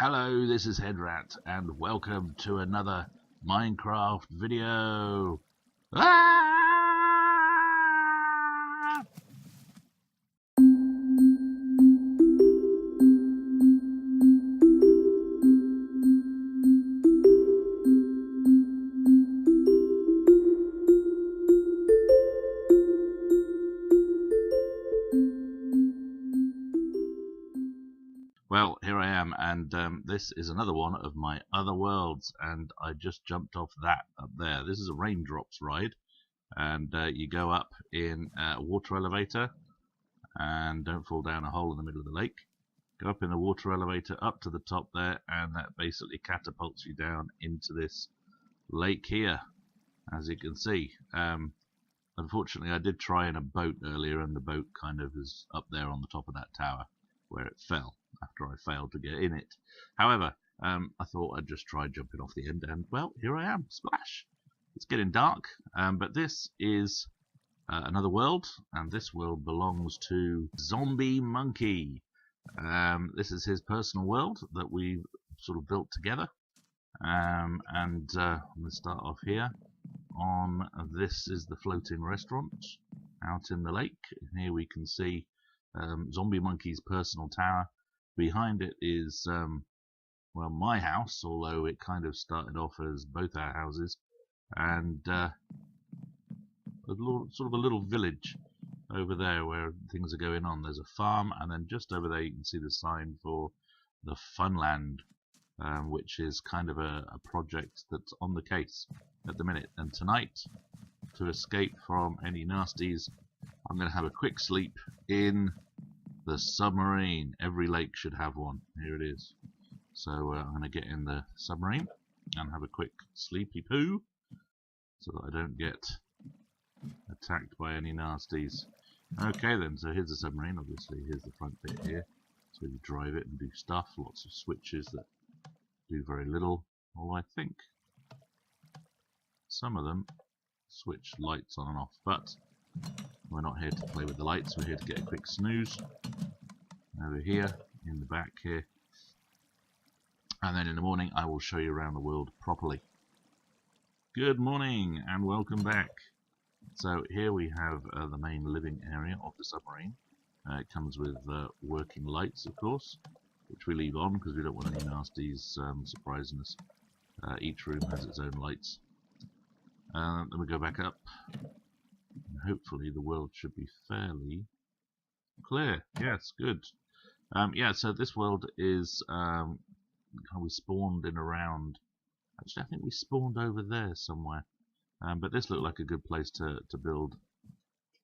Hello, this is Headrat, and welcome to another Minecraft video. Ah! Well, here I am, and this is another one of my other worlds, and I just jumped off that up there. This is a raindrops ride, and you go up in a water elevator, and don't fall down a hole in the middle of the lake. Go up in the water elevator up to the top there, and that basically catapults you down into this lake here, as you can see. Unfortunately, I did try in a boat earlier, and the boat kind of is up there on the top of that tower where it fell after I failed to get in it. However, I thought I'd just try jumping off the end, and well, here I am. Splash! It's getting dark, but this is another world, and this world belongs to Zombie Monkey. This is his personal world that we've sort of built together, and I'm going to start off here. This is the floating restaurant out in the lake. Here we can see Zombie Monkey's personal tower. Behind it is well, my house, although it kind of started off as both our houses, and sort of a little village over there where things are going on. There's a farm, and then just over there you can see the sign for the Funland, which is kind of a project that's on the case at the minute. And tonight, to escape from any nasties, I'm going to have a quick sleep in the submarine. Every lake should have one. Here it is. So I'm going to get in the submarine and have a quick sleepy poo so that I don't get attacked by any nasties. Okay then, so here's the submarine. Obviously here's the front bit here, so you drive it and do stuff. Lots of switches that do very little, although I think some of them switch lights on and off, but we're not here to play with the lights. We're here to get a quick snooze over here in the back here, and then in the morning I will show you around the world properly. Good morning and welcome back. So here we have the main living area of the submarine. It comes with working lights, of course, which we leave on because we don't want any nasties surprising us. Each room has its own lights. Then we go back up. Hopefully the world should be fairly clear. Yes, good. Yeah, so this world is how we spawned in around. Actually, I think we spawned over there somewhere. But this looked like a good place to build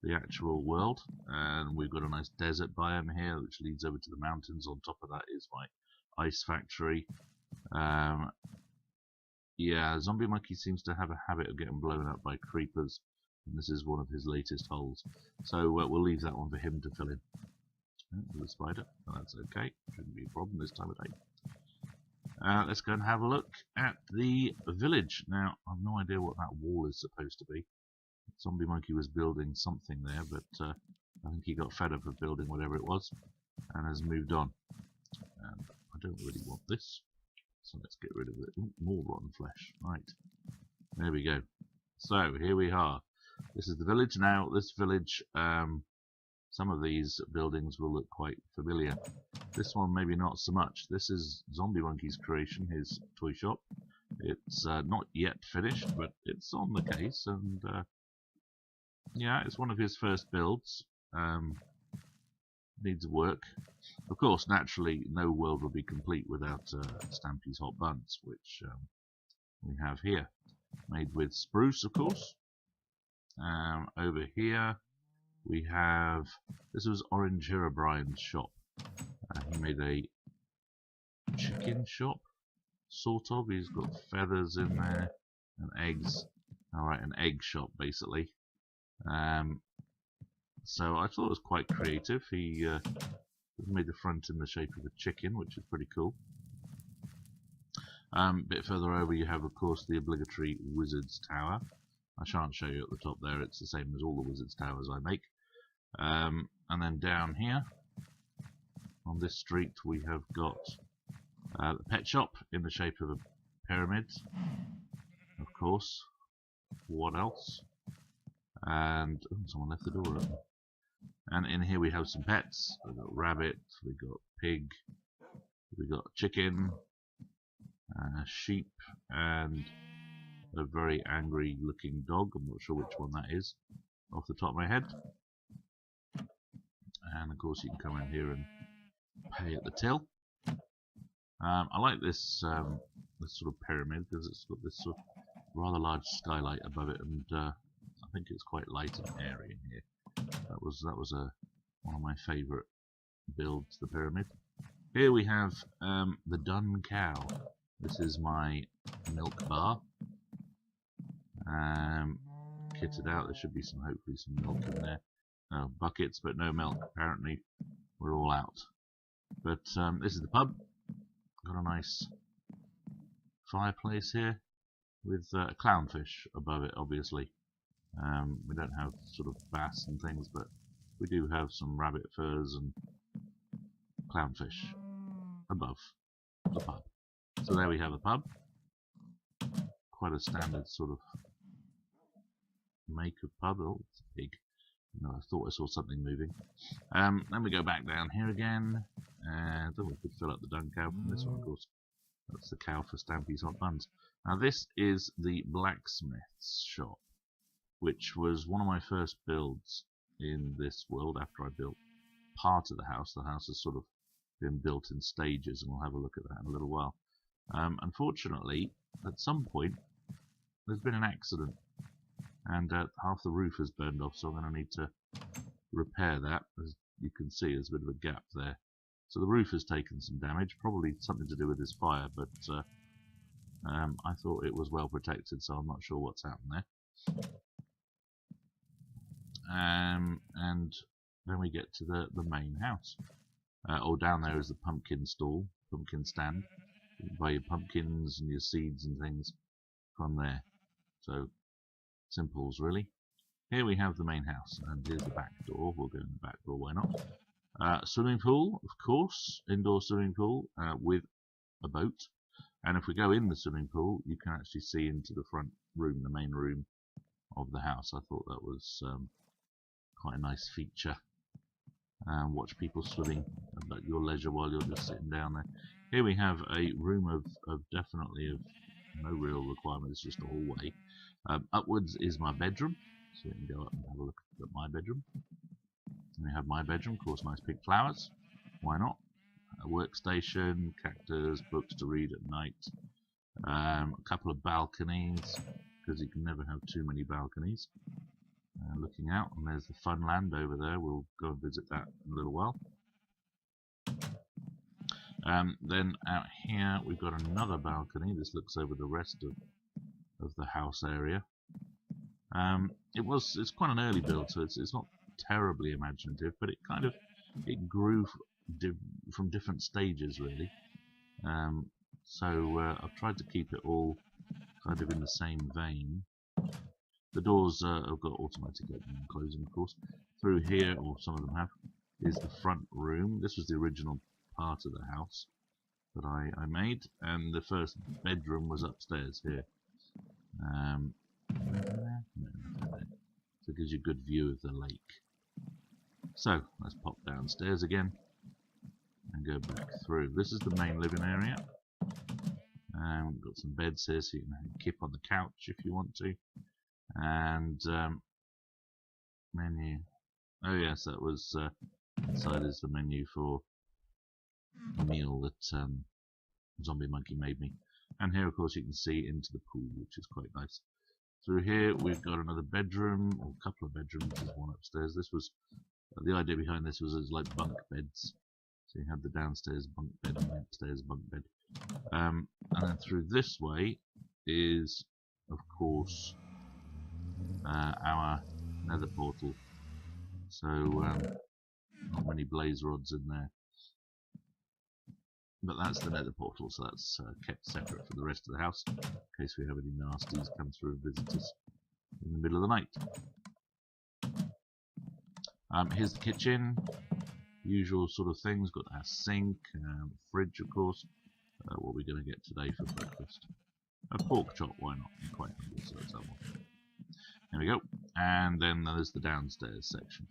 the actual world. And we've got a nice desert biome here, which leads over to the mountains. On top of that is my ice factory. Yeah, Zombie Monkey seems to have a habit of getting blown up by creepers. And this is one of his latest holes. So we'll leave that one for him to fill in. There's a spider. Oh, that's okay. Shouldn't be a problem this time of day. Let's go and have a look at the village. Now, I've no idea what that wall is supposed to be. Zombie Monkey was building something there, but I think he got fed up of building whatever it was and has moved on. I don't really want this, so let's get rid of it. Ooh, more rotten flesh. Right. There we go. So, here we are. This is the village. Now, this village, some of these buildings will look quite familiar. This one maybe not so much. This is Zombie Monkey's creation, his toy shop. It's not yet finished, but it's on the case, and yeah, it's one of his first builds. Needs work. Of course, naturally, no world will be complete without Stampy's Hot Buns, which we have here. Made with spruce, of course. Over here we have, this was Orange Herobrine's shop. He made a chicken shop, sort of. He's got feathers in there and eggs. Alright, an egg shop basically. So I thought it was quite creative. He made the front in the shape of a chicken, which is pretty cool. A bit further over you have, of course, the obligatory Wizard's Tower. I shan't show you at the top there, it's the same as all the Wizard's Towers I make. And then down here, on this street, we have got The pet shop in the shape of a pyramid, of course. What else? And someone left the door open. And in here we have some pets. We've got rabbit, we've got pig, we've got chicken, sheep, and a very angry looking dog. I'm not sure which one that is off the top of my head. And of course you can come in here and pay at the till. I like this this sort of pyramid because it's got this sort of rather large skylight above it, and I think it's quite light and airy in here. That was one of my favourite builds, the pyramid. Here we have the dun cow. This is my milk bar. Kitted out. There should be hopefully some milk in there. Buckets, but no milk. Apparently, we're all out. But this is the pub. Got a nice fireplace here with a clownfish above it. Obviously, we don't have sort of bass and things, but we do have some rabbit furs and clownfish above the pub. So there we have the pub. Quite a standard sort of make of pub. Oh, it's big. No, I thought I saw something moving. Then we go back down here again, and we could fill up the dun cow from this one, of course. That's the cow for Stampy's Hot Buns. Now this is the blacksmith's shop, which was one of my first builds in this world after I built part of the house. The house has sort of been built in stages, and we'll have a look at that in a little while. Unfortunately, at some point, there's been an accident, and half the roof has burned off, so I'm going to need to repair that. As you can see, there's a bit of a gap there. So the roof has taken some damage, probably something to do with this fire, but I thought it was well protected, so I'm not sure what's happened there. And then we get to the main house. Down there is the pumpkin stall, pumpkin stand. You can buy your pumpkins and your seeds and things from there. So, simples really. Here we have the main house, and here's the back door. We'll go in the back door, why not? Swimming pool, of course, indoor swimming pool with a boat. And if we go in the swimming pool, you can actually see into the front room, the main room of the house. I thought that was quite a nice feature. Watch people swimming at your leisure while you're just sitting down there. Here we have a room of definitely of no real requirement. It's just a hallway. Upwards is my bedroom, so we can go up and have a look at my bedroom. And we have my bedroom, of course, nice big flowers. Why not? A workstation, cactus, books to read at night. A couple of balconies, because you can never have too many balconies. Looking out, and there's the fun land over there. We'll go and visit that in a little while. Then out here we've got another balcony. This looks over the rest of the house area. It's quite an early build, so it's not terribly imaginative, but it grew from different stages really. So I've tried to keep it all kind of in the same vein. The doors have got automatic opening and closing, of course. Through here, or some of them have, is the front room. This was the original part of the house that I made, and the first bedroom was upstairs here. So it gives you a good view of the lake. So let's pop downstairs again and go back through. This is the main living area. We've got some beds here, so you can keep on the couch if you want to. And menu. Oh yes, that was inside is the menu for the meal that Zombie Monkey made me. And here, of course, you can see into the pool, which is quite nice. Through here, we've got another bedroom, or a couple of bedrooms. There's one upstairs. This was the idea behind this was it's like bunk beds. So you have the downstairs bunk bed and the upstairs bunk bed. And then through this way is, of course, our nether portal. So not many blaze rods in there, but that's the nether portal, so that's kept separate from the rest of the house in case we have any nasties come through and visit us in the middle of the night. Here's the kitchen, usual sort of things. Got our sink, fridge, of course, what we're going to get today for breakfast. A pork chop, why not? I'm quite hungry, so let's have one. There we go. And then there's the downstairs section.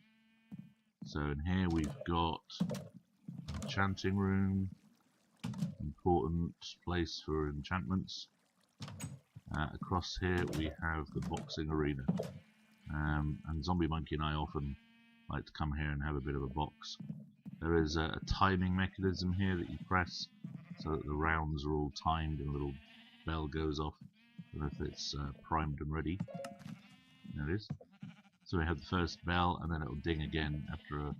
So in here we've got enchanting room, important place for enchantments. Across here we have the boxing arena. And Zombie Monkey and I often like to come here and have a bit of a box. There is a timing mechanism here that you press so that the rounds are all timed and a little bell goes off. I don't know if it's primed and ready. There it is. So we have the first bell and then it will ding again after a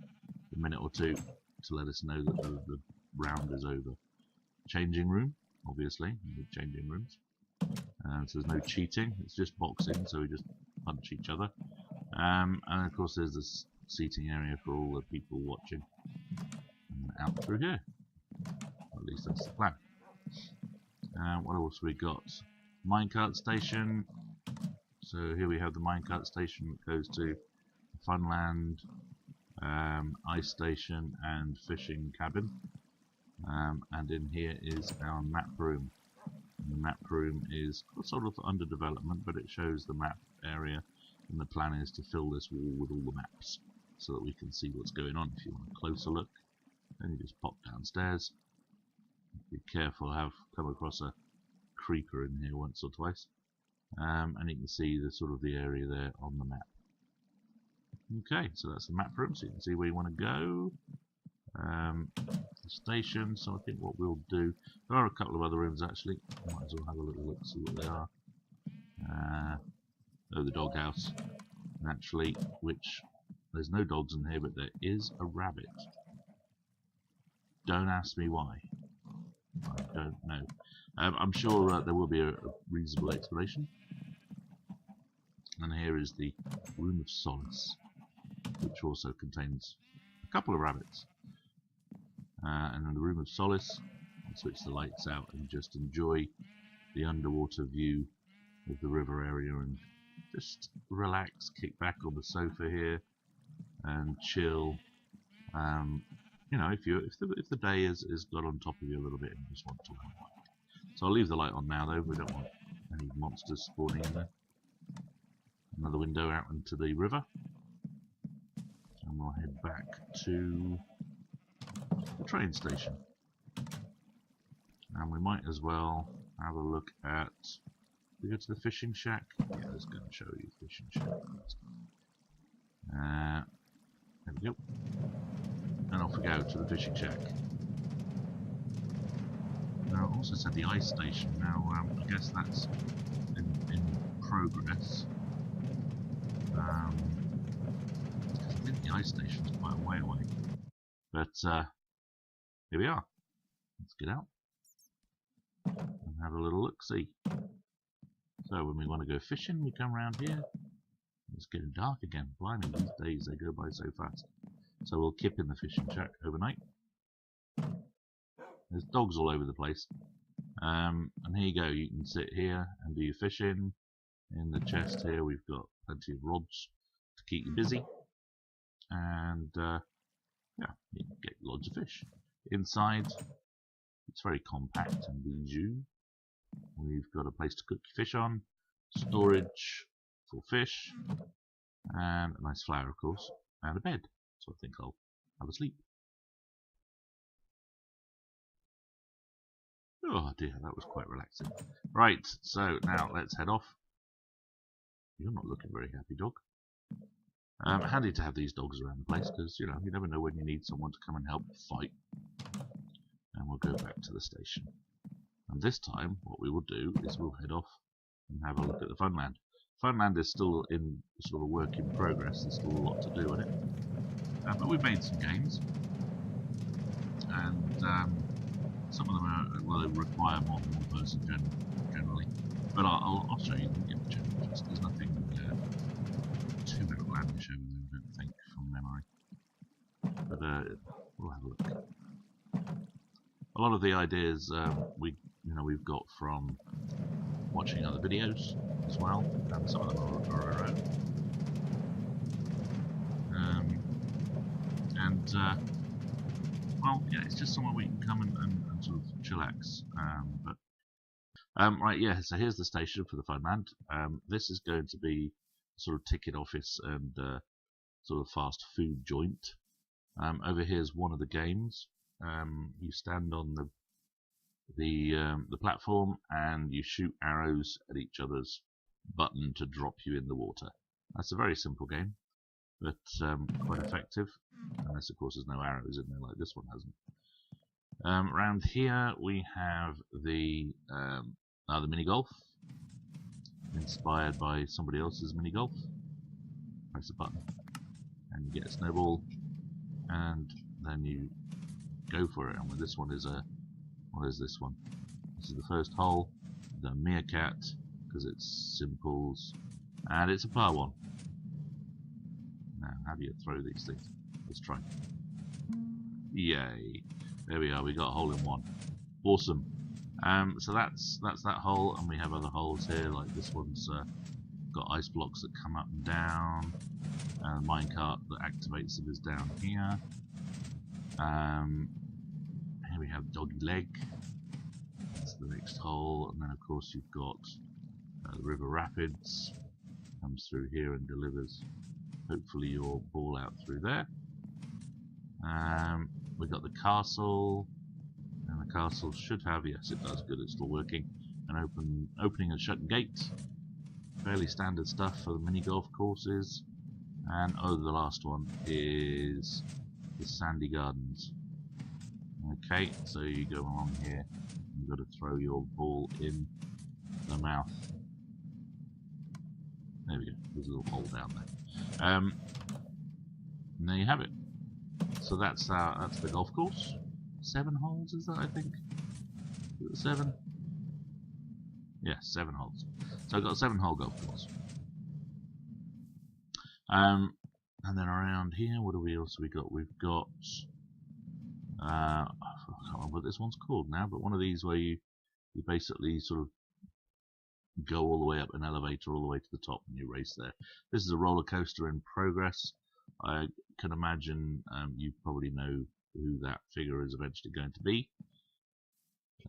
minute or two to let us know that the round is over. Changing room, obviously, changing rooms. So there's no cheating, it's just boxing, so we just punch each other. And of course there's this seating area for all the people watching. And out through here. Or at least that's the plan. What else we got? Minecart station. So here we have the minecart station that goes to Funland, ice station and fishing cabin. And in here is our map room. And the map room is sort of under development, but it shows the map area, and the plan is to fill this wall with all the maps so that we can see what's going on. If you want a closer look, then you just pop downstairs. Be careful, I have come across a creeper in here once or twice. And you can see the sort of the area there on the map. Okay, so that's the map room, so you can see where you want to go. The station, so I think what we'll do, there are a couple of other rooms actually, might as well have a little look, see what they are. Oh, the doghouse, naturally, which there's no dogs in here, but there is a rabbit. Don't ask me why. I don't know. I'm sure there will be a reasonable explanation. And here is the Room of Solace, which also contains a couple of rabbits. And in the Room of Solace, you switch the lights out and just enjoy the underwater view of the river area and just relax, kick back on the sofa here and chill. You know, if the day has got on top of you a little bit and you just want to unwind. So I'll leave the light on now though, we don't want any monsters spawning in there. Another window out into the river. And we'll head back to the train station. And we might as well have a look at, we go to the fishing shack. Yeah, let's go and show you the fishing shack first. There we go. And off we go to the fishing shack. Now, I also said the ice station. Now, I guess that's in progress. I think the ice station's quite a way away. But here we are. Let's get out and have a little look-see. So when we want to go fishing, we come around here. It's getting dark again. Blimey, these days they go by so fast. So we'll kip in the fishing shack overnight. There's dogs all over the place. And here you go, you can sit here and do your fishing. In the chest here we've got plenty of rods to keep you busy. And yeah, you can get loads of fish. Inside, it's very compact and bijou. We've got a place to cook your fish on, storage for fish, and a nice flower of course, and a bed. So I think I'll have a sleep. Oh dear, that was quite relaxing. Right, so now let's head off. You're not looking very happy, dog. Handy to have these dogs around the place because you know you never know when you need someone to come and help fight. And we'll go back to the station. And this time, what we will do is we'll head off and have a look at the Funland. Funland is still in sort of work in progress. There's still a lot to do in it. But we've made some games, and some of them are, well, they require more than one person generally. But I'll show you them in the challenges. There's nothing too outlandish over them, I don't think, from memory. But we'll have a look. A lot of the ideas we've got from watching other videos as well, and some of them are our own. Well, yeah, it's just somewhere we can come and sort of chill chillax. Right, yeah. So here's the station for the Funland. This is going to be sort of ticket office and sort of fast food joint. Over here is one of the games. You stand on the platform and you shoot arrows at each other's button to drop you in the water. That's a very simple game, but quite effective, unless of course there's no arrows in there like this one hasn't. Around here we have the mini golf, inspired by somebody else's mini golf. Press a button and you get a snowball, and then you go for it. And with this one is what is this one? This is the first hole, the meerkat, because it's simples, and it's a par one. Now, how do you throw these things? Let's try. Yay! There we are. We got a hole in one. Awesome. So that's that hole, and we have other holes here. Like this one's got ice blocks that come up and down. And the minecart that activates them is down here. Here we have doggy leg. That's the next hole, and then of course you've got the river rapids. Comes through here and delivers hopefully your ball out through there. We've got the castle, and the castle should have, yes it does, good, it's still working, an opening and shutting gate. Fairly standard stuff for the mini golf courses. And oh, the last one is the sandy gardens. Okay, so you go along here, you've got to throw your ball in the mouth. There we go, there's a little hole down there. And there you have it. So that's the golf course. 7 holes, is that, I think? Is it 7? Yeah, 7 holes. So I've got a 7-hole golf course. And then around here, what do we else we got? We've got I can't remember what this one's called now, but one of these where you basically sort of go all the way up an elevator all the way to the top and you race there. This is a roller coaster in progress. I can imagine you probably know who that figure is eventually going to be.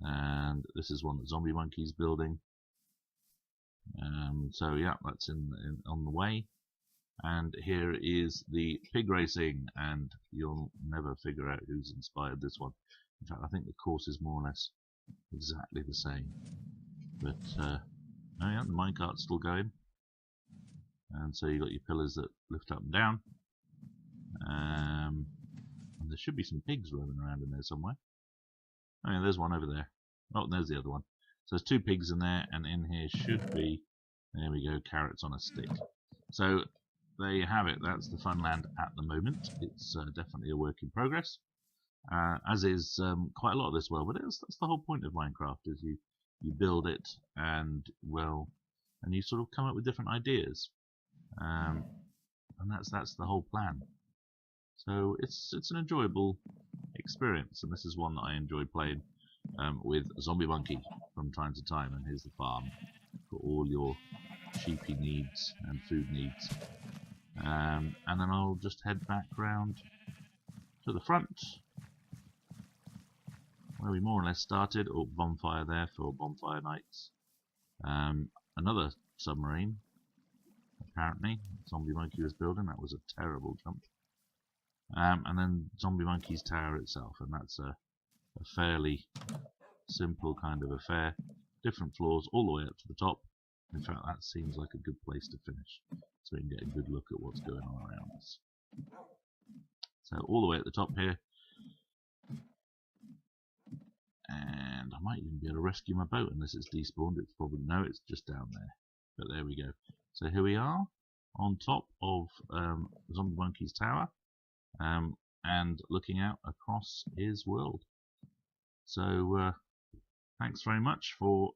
And this is one that Zombie Monkey's building. So yeah, that's on the way. And here is the pig racing, and you'll never figure out who's inspired this one. In fact, I think the course is more or less exactly the same. But oh yeah, the minecart's still going, and so you've got your pillars that lift up and down. And there should be some pigs roaming around in there somewhere. Oh yeah, there's one over there. Oh, and there's the other one. So there's 2 pigs in there, and in here should be, there we go, carrots on a stick. So there you have it. That's the Funland at the moment. It's definitely a work in progress, as is quite a lot of this world. But that's the whole point of Minecraft: is you build it, and and you sort of come up with different ideas, and that's the whole plan. So it's an enjoyable experience, and this is one that I enjoy playing with Zombie Monkey from time to time. And here's the farm for all your sheepy needs and food needs. And then I'll just head back round to the front where we more or less started. Oh, bonfire there for bonfire nights. Another submarine, apparently, Zombie Monkey was building. That was a terrible jump. And then Zombie Monkey's tower itself, and that's a fairly simple kind of affair. Different floors all the way up to the top. In fact, that seems like a good place to finish, so we can get a good look at what's going on around us. So all the way at the top here, and I might even be able to rescue my boat unless it's despawned. It's probably, no, it's just down there, but there we go. So here we are on top of Zombie Monkey's tower, and looking out across his world. So thanks very much for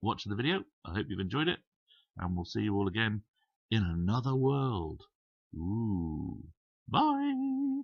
watching the video. I hope you've enjoyed it, and we'll see you all again in another world. Ooh, bye.